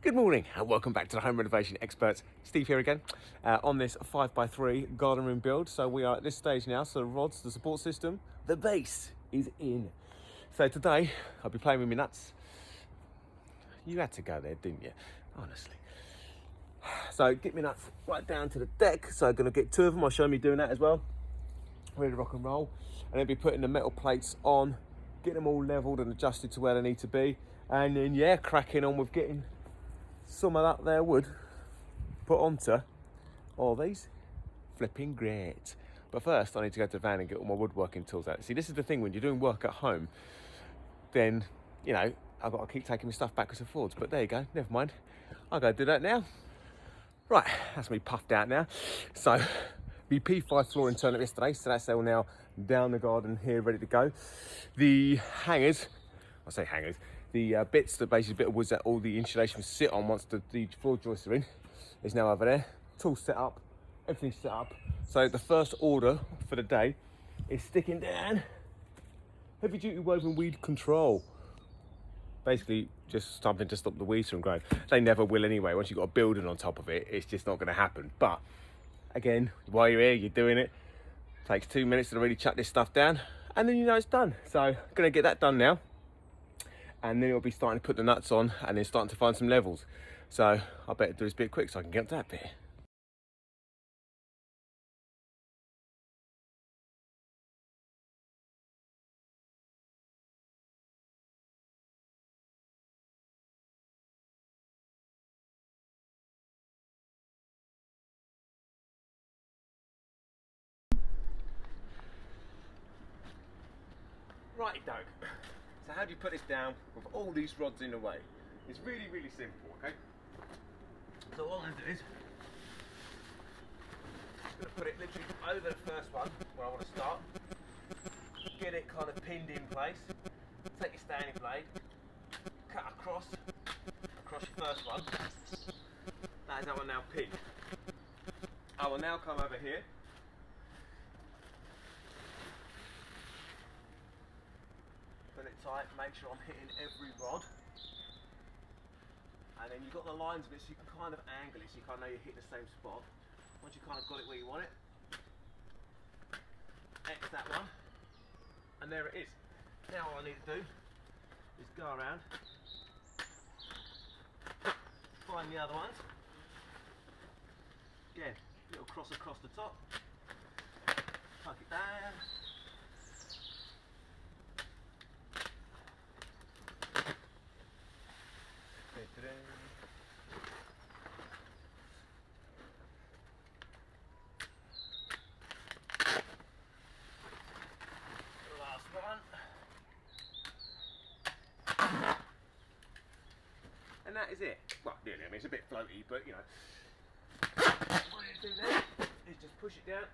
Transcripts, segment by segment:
Good morning and welcome back to the Home Renovation Experts. Steve here again on this 5x3 garden room build. So we are at this stage now, so the rods, the support system, the base is in. So today I'll be playing with my nuts. You had to go there, didn't you? Honestly. So get my nuts right down to the deck. So I'm going to get two of them. I'll show me doing that as well. Ready to rock and roll. And then be putting the metal plates on, get them all leveled and adjusted to where they need to be. And then yeah, cracking on with getting some of that there wood put onto all these flipping great. But first I need to go to the van and get all my woodworking tools out. See, this is the thing, when you're doing work at home, then you know I've got to keep taking my stuff backwards and forwards. But there you go, never mind, I'll go do that now. Right, that's me puffed out now. So the P5 flooring turned up yesterday, so that's all now down the garden here, ready to go. The hangers, I say hangers, the bits, the basic bit of wood that all the insulation will sit on once the floor joists are in, is now over there. Tools set up, everything's set up. So the first order for the day is sticking down heavy duty woven weed control. Basically just something to stop the weeds from growing. They never will anyway. Once you've got a building on top of it, it's just not going to happen. But again, while you're here, you're doing it. Takes 2 minutes to really chuck this stuff down, and then you know it's done. So I'm going to get that done now, and then it'll be starting to put the nuts on and then starting to find some levels. So I better do this bit quick so I can get to that bit. Righty Doug. So how do you put this down with all these rods in the way? It's really, really simple, okay? So all I'm going to do is I'm going to put it literally over the first one where I want to start. Get it kind of pinned in place. Take your standing blade, cut across your first one. That is that one now pinned. I will now come over here. Put it tight, make sure I'm hitting every rod. And then you've got the lines of it so you can kind of angle it so you kind of know you're hitting the same spot. Once you kind of got it where you want it, X that one, and there it is. Now all I need to do is go around, find the other ones. Again, little cross across the top, tuck it down. Last one. And that is it. Well, nearly. I mean, it's a bit floaty, but you know. What you do there is just push it down.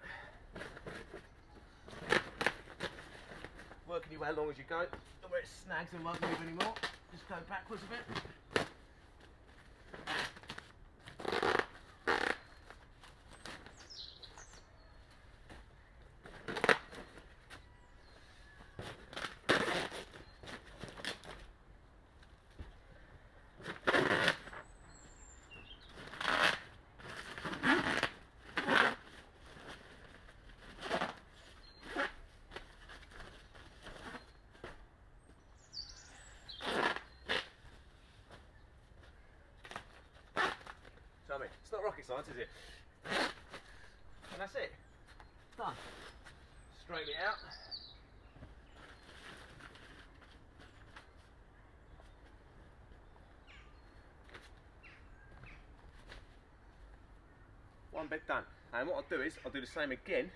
Working your way along as you go. And where it snags and won't move anymore, just go backwards a bit. So, I mean, it's not rocket science, is it? And that's it. Done. Straighten it out. One bit done. And what I'll do is, I'll do the same again,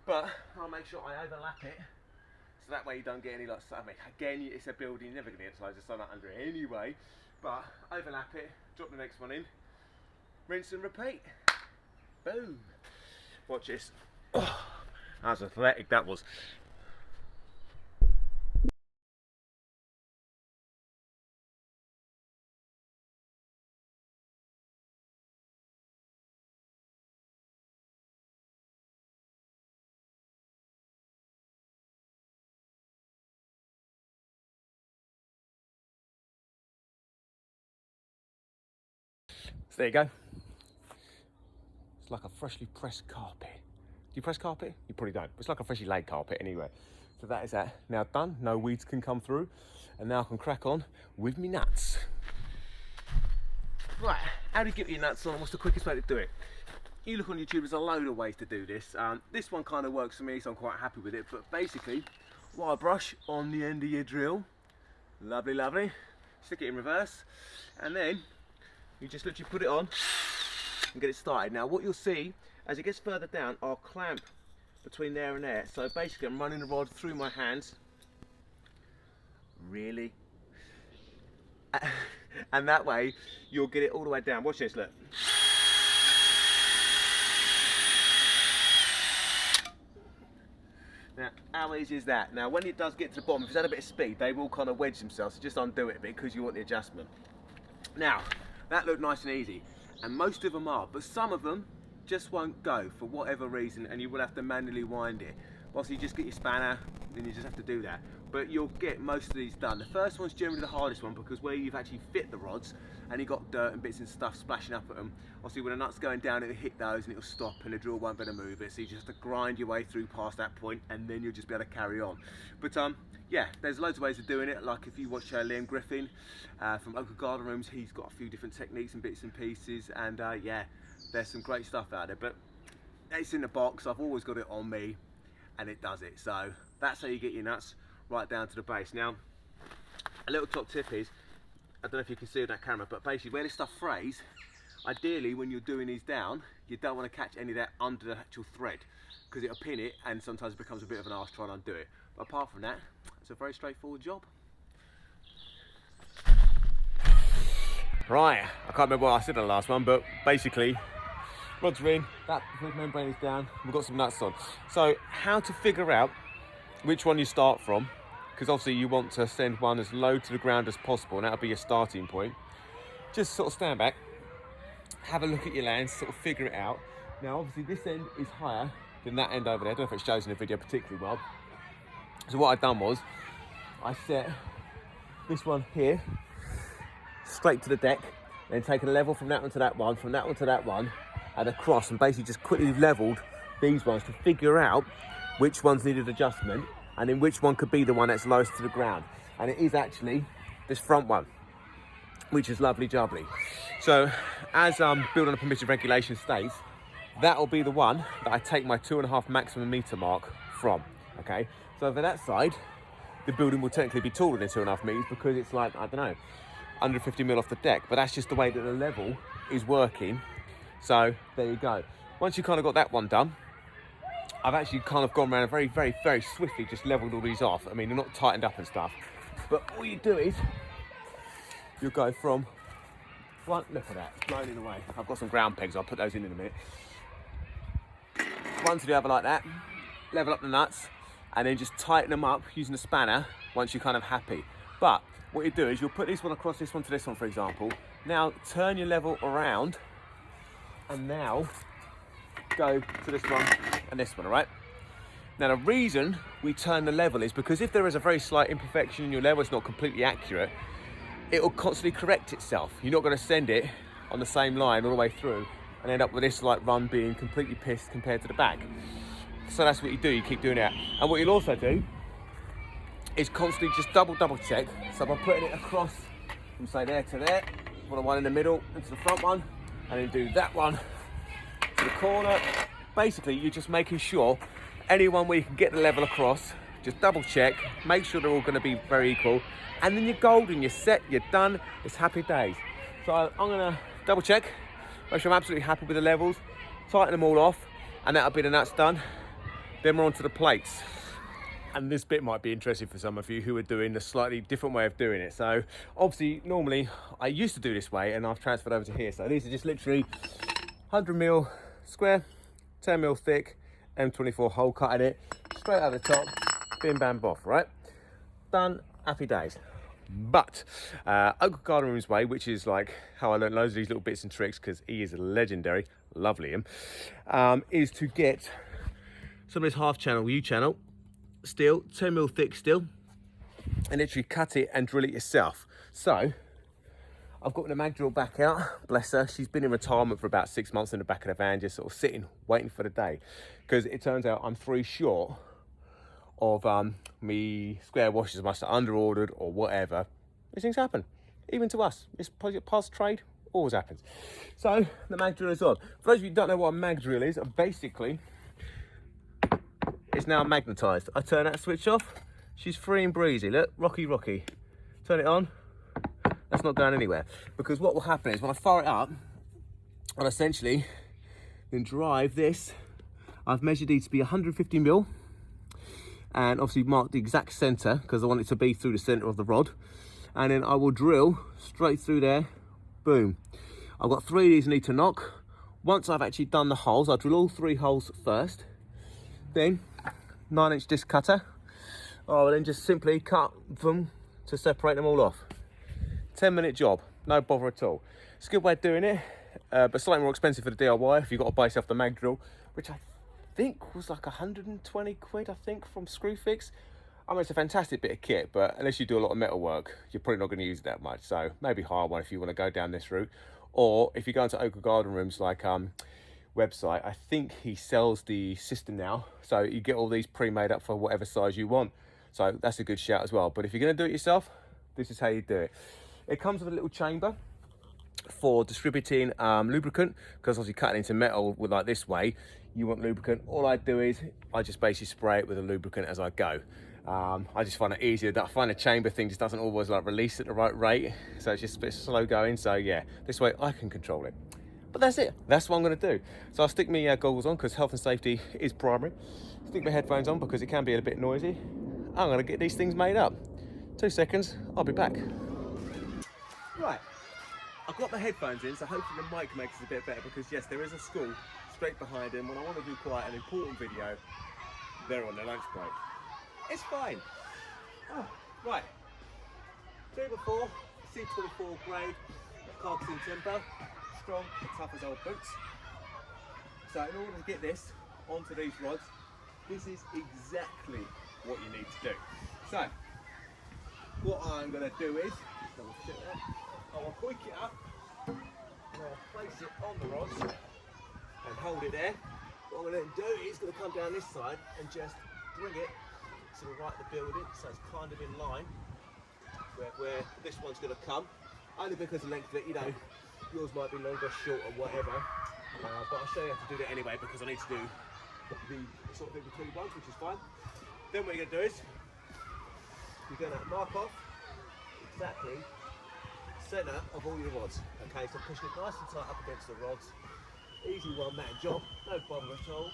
but I'll make sure I overlap it, so that way you don't get any, like, I mean, again, it's a building, you're never going to get loads of sun under it anyway, but overlap it, drop the next one in, rinse and repeat. Boom. Watch this. Oh, that was athletic, that was. So there you go. It's like a freshly pressed carpet. Do you press carpet? You probably don't. It's like a freshly laid carpet anyway. So that is that now done. No weeds can come through. And now I can crack on with me nuts. Right, how do you get your nuts on? What's the quickest way to do it? You look on YouTube, there's a load of ways to do this. This one kind of works for me, so I'm quite happy with it. But basically, wire brush on the end of your drill. Lovely, lovely. Stick it in reverse. And then you just literally put it on and get it started. Now what you'll see, as it gets further down, I'll clamp between there and there. So basically I'm running the rod through my hands. Really? And that way you'll get it all the way down. Watch this, look. Now, how easy is that? Now, when it does get to the bottom, if it's had a bit of speed, they will kind of wedge themselves, so just undo it a bit because you want the adjustment. Now, that looked nice and easy, and most of them are, but some of them just won't go for whatever reason, and you will have to manually wind it. Obviously, you just get your spanner, and you just have to do that. But you'll get most of these done. The first one's generally the hardest one because where you've actually fit the rods and you've got dirt and bits and stuff splashing up at them, obviously when the nut's going down it'll hit those and it'll stop and the drill won't be able to move it, so you just have to grind your way through past that point and then you'll just be able to carry on. But yeah, there's loads of ways of doing it. Like if you watch Liam Griffin from Local Garden Rooms, he's got a few different techniques and bits and pieces, and yeah, there's some great stuff out there. But it's in the box, I've always got it on me and it does it. So that's how you get your nuts right down to the base. Now, a little top tip is, I don't know if you can see on that camera, but basically where this stuff frays, ideally when you're doing these down, you don't want to catch any of that under the actual thread because it'll pin it and sometimes it becomes a bit of an arse trying to undo it. But apart from that, it's a very straightforward job. Right, I can't remember what I said on the last one, but basically, rods are in, that membrane is down, we've got some nuts on. So how to figure out which one you start from, because obviously you want to send one as low to the ground as possible, and that'll be your starting point. Just sort of stand back, have a look at your lands, sort of figure it out. Now obviously this end is higher than that end over there. I don't know if it shows in the video particularly well. So what I've done was, I set this one here, straight to the deck, then taken a level from that one to that one, from that one to that one, and across, and basically just quickly leveled these ones to figure out which ones needed adjustment and then which one could be the one that's lowest to the ground. And it is actually this front one, which is lovely jubbly. So as building on a permitted regulation states, that'll be the one that I take my 2.5 maximum meter mark from. Okay, so for that side, the building will technically be taller than 2.5 meters because it's like, I don't know, 150 mil off the deck, but that's just the way that the level is working. So there you go. Once you kind of got that one done, I've actually kind of gone around and very swiftly just leveled all these off. I mean, they're not tightened up and stuff, but all you do is you'll go from one, look at that, it's blowing away. I've got some ground pegs, I'll put those in a minute. One to the other like that, level up the nuts, and then just tighten them up using a spanner once you're kind of happy. But what you do is you'll put this one across this one to this one, for example. Now turn your level around, and now go to this one and this one, all right? Now the reason we turn the level is because if there is a very slight imperfection in your level, it's not completely accurate, it will constantly correct itself. You're not going to send it on the same line all the way through and end up with this like run being completely pissed compared to the back. So that's what you do, you keep doing that. And what you'll also do is constantly just double check. So by putting it across from say there to there, put the one in the middle into the front one, and then do that one to the corner. Basically, you're just making sure anyone where you can get the level across, just double check, make sure they're all going to be very equal, and then you're golden, you're set, you're done, it's happy days. So I'm going to double check, make sure I'm absolutely happy with the levels, tighten them all off, and that'll be the nuts done. Then we're on to the plates. And this bit might be interesting for some of you who are doing a slightly different way of doing it. So obviously, normally I used to do this way and I've transferred over to here. So these are just literally 100 mil square, 10 mil thick, M24 hole cut in it, straight out the top, bim bam boff, right? Done, happy days. But Uncle Garden Room's way, which is like how I learned loads of these little bits and tricks because he is legendary, lovely him, is to get some of this half channel, U-channel, steel, 10 mil thick steel, and literally cut it and drill it yourself. So I've got the mag drill back out, bless her. She's been in retirement for about 6 months in the back of the van, just sort of sitting, waiting for the day. Because it turns out I'm 3 short of me square washes. I must have under-ordered or whatever. These things happen, even to us. It's past trade, always happens. So the mag drill is on. For those of you who don't know what a mag drill is, basically, it's now magnetised. I turn that switch off, she's free and breezy. Look, rocky. Turn it on. That's not going anywhere, because what will happen is when I fire it up, I'll essentially then drive this. I've measured these to be 150 mil, and obviously marked the exact centre because I want it to be through the centre of the rod, and then I will drill straight through there. Boom. I've got 3 of these I need to knock. Once I've actually done the holes, I'll drill all 3 holes first, then 9-inch disc cutter. I will then just simply cut them to separate them all off. 10-minute job, no bother at all. It's a good way of doing it, but slightly more expensive for the DIY if you've got to buy yourself the mag drill, which I think was like 120 quid, I think, from Screwfix. I mean, it's a fantastic bit of kit, but unless you do a lot of metal work, you're probably not going to use it that much. So maybe hire one if you want to go down this route. Or if you go into Oak Garden Room's website, I think he sells the system now. So you get all these pre-made up for whatever size you want. So that's a good shout as well. But if you're going to do it yourself, this is how you do it. It comes with a little chamber for distributing lubricant, because obviously cutting into metal with like this way, you want lubricant. All I do is I just basically spray it with a lubricant as I go. I just find it easier. I find the chamber thing just doesn't always like release at the right rate, so it's just a bit slow going. So yeah, this way I can control it. But that's it, that's what I'm going to do. So I'll stick my goggles on because health and safety is primary. Stick my headphones on because it can be a bit noisy. I'm going to get these things made up. 2 seconds, I'll be back. Right, I've got my headphones in, so hopefully the mic makes it a bit better, because yes, there is a school straight behind him. When I want to do quite an important video, they're on their lunch break. It's fine. Oh, right, 2x4 C24 grade carcassonne timber, strong, tough as old boots. So in order to get this onto these rods, this is exactly what you need to do. So what I'm going to do is, I will quick it up, and I'll place it on the rods and hold it there. What I'm going to do is going to come down this side and just bring it to the right of the building, so it's kind of in line where this one's going to come. Only because of the length of it, you know, yours might be longer, short, or whatever. But I'll show you how to do that anyway, because I need to do the sort of in between ones, which is fine. Then what you're going to do is you're going to mark off exactly centre of all your rods. Okay, so pushing it nice and tight up against the rods. Easy one-man job, no bother at all.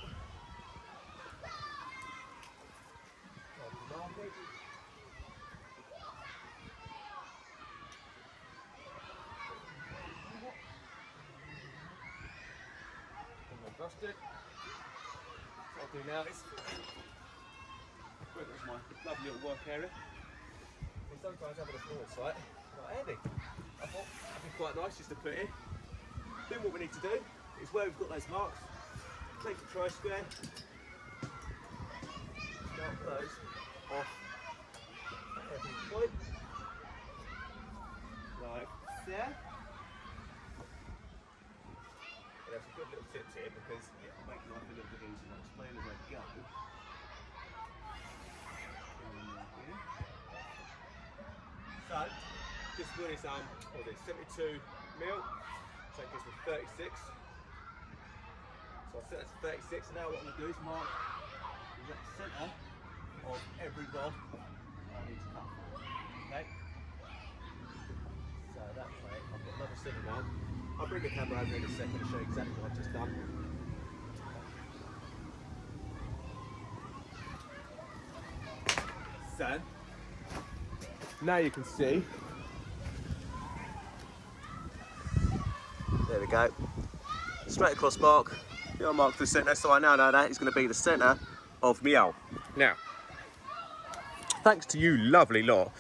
Busted. What I'll do now is, where's my lovely little work area? We sometimes having a floor site quite handy. I thought that'd be quite nice just to put in. Then what we need to do is, where we've got those marks, take the tri-square, start those off at every point, like there. And there's some good little tips here, because it'll make life a little bit easier. I'll explain as I go. So, this one is what is it, 72 mil, so it gives me 36. So I'll set that to 36, and now what I'm going to do is mark the exact centre of every rod I need to cut for. Okay? So that way, I've got another centre one. I'll bring the camera over in a second to show you exactly what I've just done. So, now you can see. There we go. Straight across mark. I'll mark the centre, so I now know that is going to be the centre of my hole. Now, thanks to you lovely lot,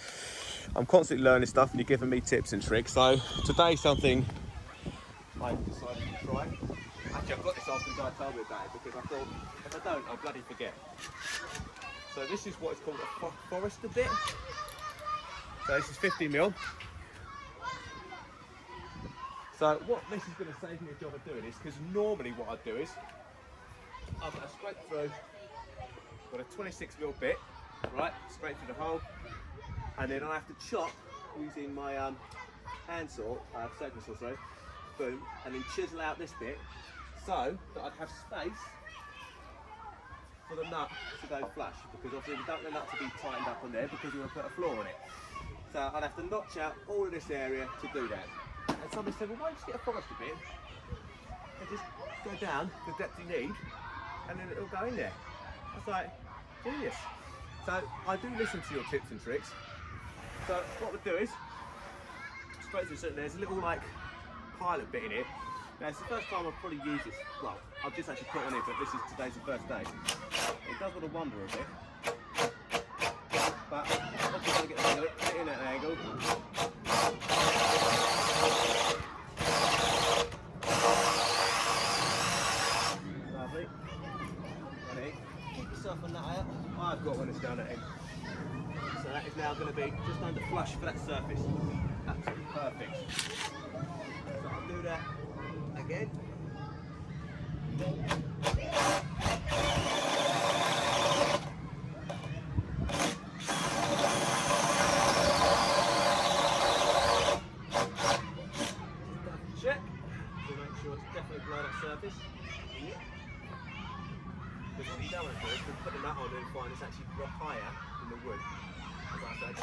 I'm constantly learning stuff and you're giving me tips and tricks. So today something I've decided to try. Actually, I've got this after Guy told me about it, because I thought if I don't, I'll bloody forget. So this is what is called a Forester bit. So this is 50 mil. So what this is going to save me a job of doing is, because normally what I'd do is, I'm going to scrape through, got a 26mm bit, right, straight through the hole, and then I have to chop using my hand saw, circle saw, sorry, boom, and then chisel out this bit so that I'd have space for the nut to go flush, because obviously we don't want the nut to be tightened up on there because we're going to put a floor on it. So I'd have to notch out all of this area to do that. And somebody said, well, why don't you just get a forester bit and just go down the depth you need and then it'll go in there. I was like, genius. So I do listen to your tips and tricks. So what we'll do is, straight through certain, there's a little like pilot bit in it. Now it's the first time I've probably used this, well, I've just actually put it on it, but today's the first day. It does want to wander a bit. But I'm just going to get the hang of it, get in at an angle. Lovely. Ready? Keep yourself a nut out. I've got one that's down at end. So that is now going to be just under flush for that surface. Absolutely perfect. So I'll do that again. Check to make sure it's definitely below that surface. Because what you don't want to do is put the nut on and find it's actually higher than the wood. As I said,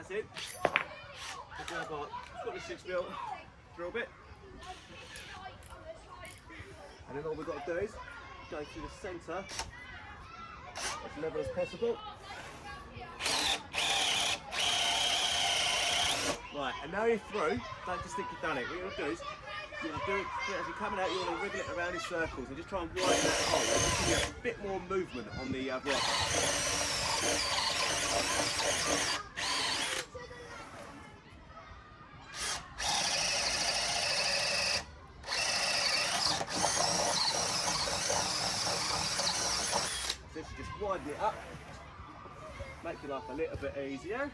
that's it. I've got 26mm drill bit. And then all we've got to do is go through the centre as level as possible. Right, and now you're through, don't just think you've done it. What you're going to do is, you're going to do it as you're coming out, you're going to wriggle it around in circles and just try and widen that hole. Just give you a bit more movement on the rock. So just widen it up, make your life a little bit easier.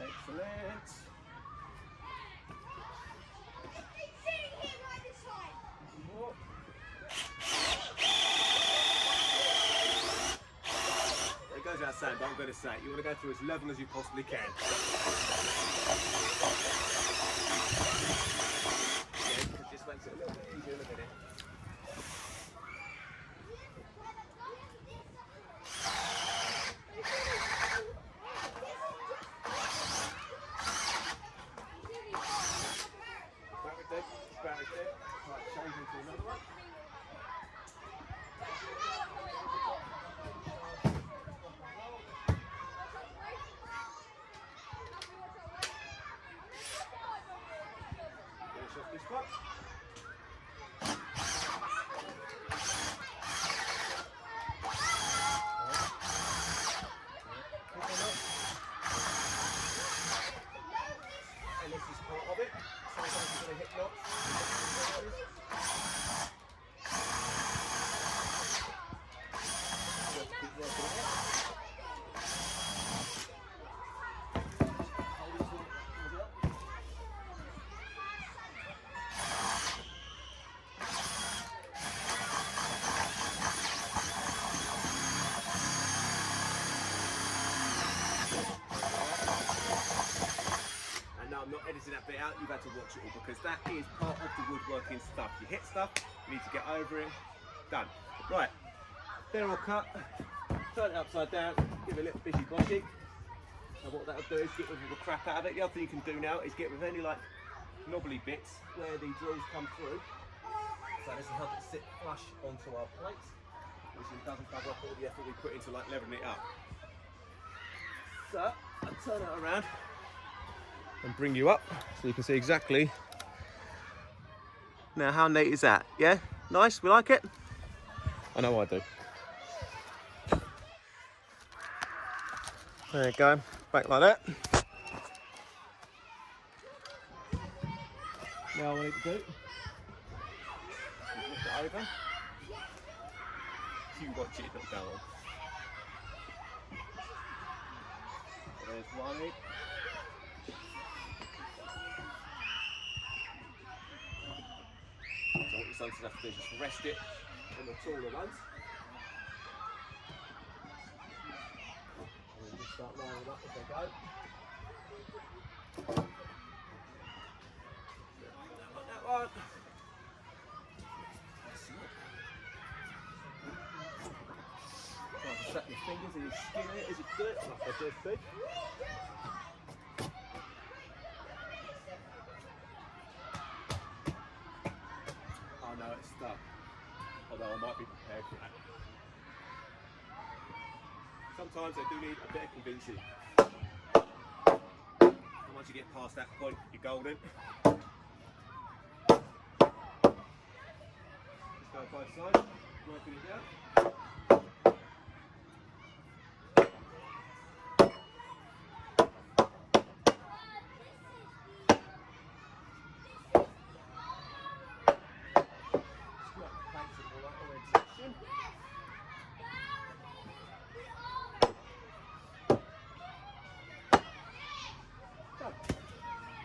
Excellent. It goes without saying, but I'm going to say it. You want to go through as level as you possibly can. Yeah, it just makes it a little bit easier in a minute. Fabricating. Right, changing to another one. Finish off this one. And this is part of it. Sometimes you're going to hit knots. I'm not editing that bit out, you've had to watch it all because that is part of the woodworking stuff. You hit stuff, you need to get over it, done. Right, they're all cut, turn it upside down, give it a little bushy boshy. And what that'll do is get rid of the crap out of it. The other thing you can do now is get rid of any like knobbly bits where the drills come through. So this will help it sit flush onto our plates, which doesn't cover up all the effort we put into like leveling it up. So I'll turn it around and bring you up so you can see exactly. Now how neat is that? Yeah? Nice? We like it? I know I do. There you go, back like that. Now all I need to do is lift it over. You watch it, it'll go on. So there's one egg. So what your son's going to have to do is just rest it on the taller ones. And then just start lining them up as they go. That one. Try to set your fingers in your skin here as you do it, like I just did. Oh no, it's stuck. Although I might be prepared for that. Sometimes they do need a bit of convincing. And once you get past that point, you're golden. Just go both sides, working it down.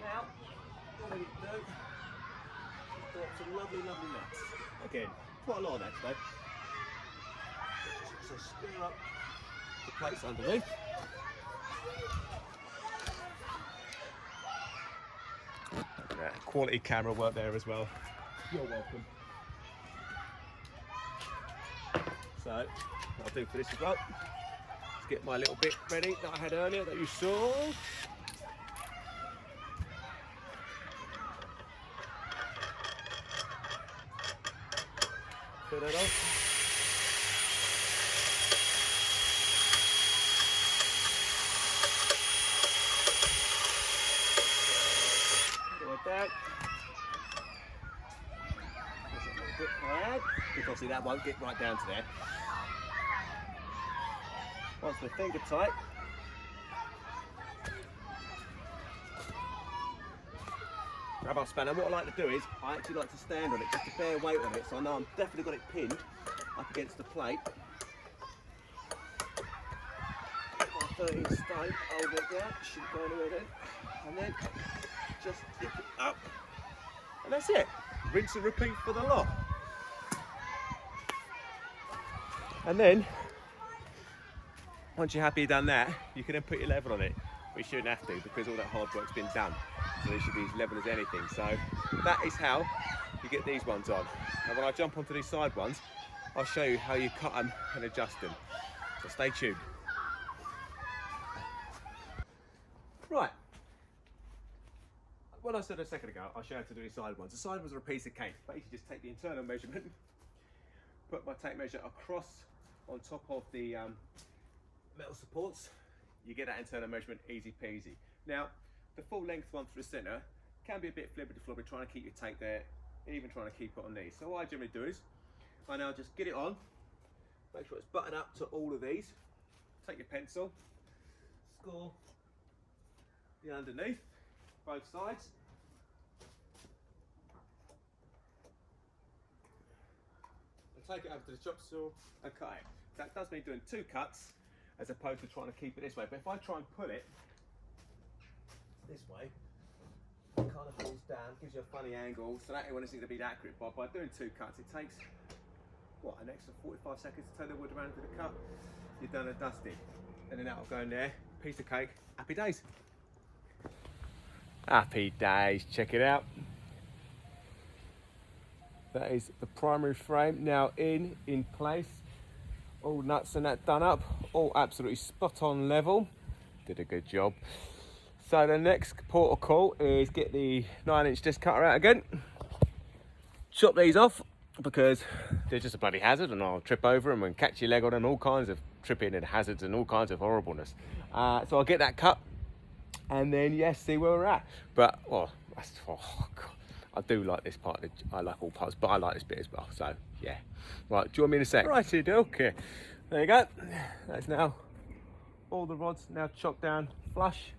Now, what we need to do is drop some lovely nuts. Again, quite a lot of that today. So stir up the plates underneath. Yeah, quality camera work there as well. You're welcome. So, what I'll do for this as well, let's get my little bit ready that I had earlier that you saw. Put that off. Like that. There's a little bit I add. Obviously that won't get right down to there. Once we're finger tight, grab our spanner. What I like to do is, I actually like to stand on it, just to bear weight on it, so I know I'm definitely got it pinned up against the plate. My 13 stone, hold it down, shouldn't go anywhere then. And then just lift it up. And that's it. Rinse and repeat for the lot. And then, once you're happy you've done that, you can then put your level on it. But you shouldn't have to, because all that hard work's been done. So they should be as level as anything. So that is how you get these ones on. And when I jump onto these side ones, I'll show you how you cut them and adjust them. So stay tuned. Right. What I said a second ago, I'll show you how to do these side ones. The side ones are a piece of cake. Basically just take the internal measurement, put my tape measure across on top of the metal supports. You get that internal measurement easy peasy. Now, the full length one for the centre can be a bit flibberty-flobby, trying to keep your tape there, even trying to keep it on these. So what I generally do is, I now just get it on, make sure it's buttoned up to all of these, take your pencil, score the underneath, both sides. I'll take it over to the chop saw and cut it. That does mean doing 2 cuts as opposed to trying to keep it this way. But if I try and pull it this way, it kind of falls down, gives you a funny angle, so that one isn't going to be accurate. But by doing 2 cuts, it takes, what, an extra 45 seconds to turn the wood around to the cut. You're done and dusted. And then that'll go in there, piece of cake, happy days. Happy days, check it out. That is the primary frame now in place. All nuts and that done up, all absolutely spot on level. Did a good job. So the next port of call is get the 9-inch disc cutter out again. Chop these off because they're just a bloody hazard and I'll trip over them and catch your leg on them, all kinds of tripping and hazards and all kinds of horribleness. So I'll get that cut and then yes, see where we're at. But well, oh God, I do like this part. I like all parts, but I like this bit as well. So yeah, right. Join me in a sec. Right, you do. Okay, there you go. That's now all the rods now chopped down flush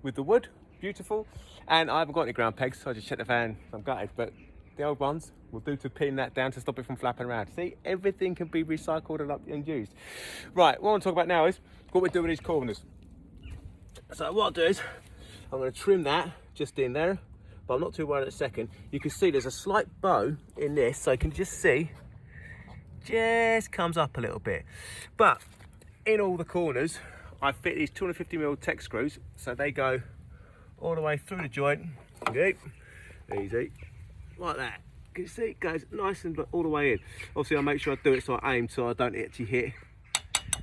with the wood. Beautiful. And I haven't got any ground pegs, so I just checked the van. I'm gutted, but the old ones will do to pin that down to stop it from flapping around. See, everything can be recycled and used. Right, what I want to talk about now is what we do with these corners. So what I'll do is I'm going to trim that just in there, but I'm not too worried in a second. You can see there's a slight bow in this, so you can just see just comes up a little bit. But in all the corners, I fit these 250mm tech screws, so they go all the way through the joint. Okay, easy, like that. You can see it goes nice and all the way in. Obviously, I make sure I do it so I aim so I don't actually hit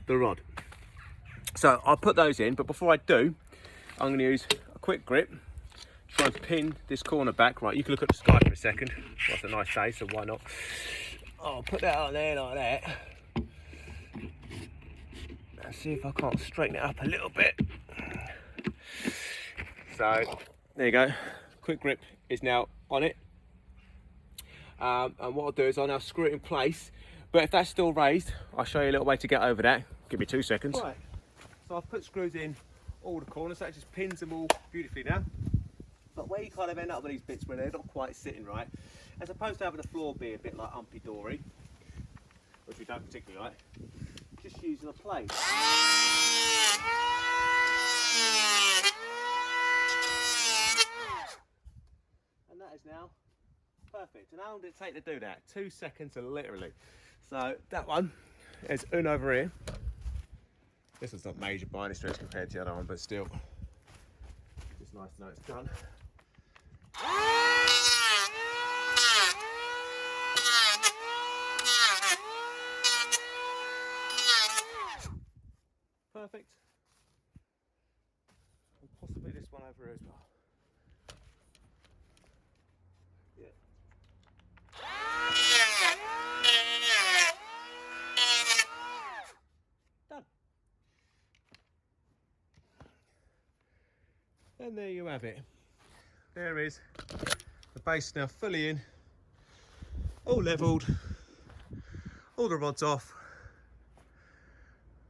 the rod. So I'll put those in, but before I do, I'm going to use a quick grip, try and pin this corner back. Right, you can look at the sky for a second. Well, it's a nice day, so why not? I'll put that on there like that. And see if I can't straighten it up a little bit. So there you go. Quick grip is now on it. And what I'll do is I'll now screw it in place. But if that's still raised, I'll show you a little way to get over that. Give me 2 seconds. Right. So I've put screws in all the corners, so that just pins them all beautifully now. But where you kind of end up with these bits where they're not quite sitting right, as opposed to having the floor be a bit like umpy dory, which we don't particularly like, just using a plate. And that is now perfect. And how long did it take to do that? 2 seconds literally. So that one is in over here. This one's not major by any stretch compared to the other one, but still, it's nice to know it's done. Perfect. And possibly this one over here as well. Yeah. Done. And there you have it. There is the base now fully in, all levelled, all the rods off.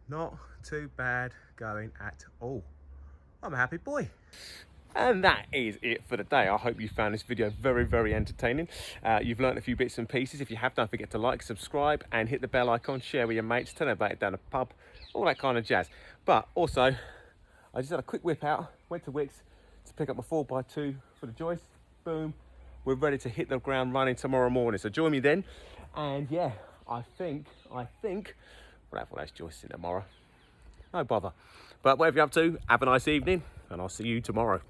Not too bad going at all. I'm a happy boy. And that is it for the day. I hope you found this video very, very entertaining. You've learned a few bits and pieces. If you have, don't forget to like, subscribe, and hit the bell icon, share with your mates, tell them about it down the pub, all that kind of jazz. But also, I just had a quick whip out, went to Wickes to pick up my 4x2 for the joist. Boom. We're ready to hit the ground running tomorrow morning. So join me then. And yeah, I think we'll have all those joists in tomorrow. No bother. But whatever you're up to, have a nice evening, and I'll see you tomorrow.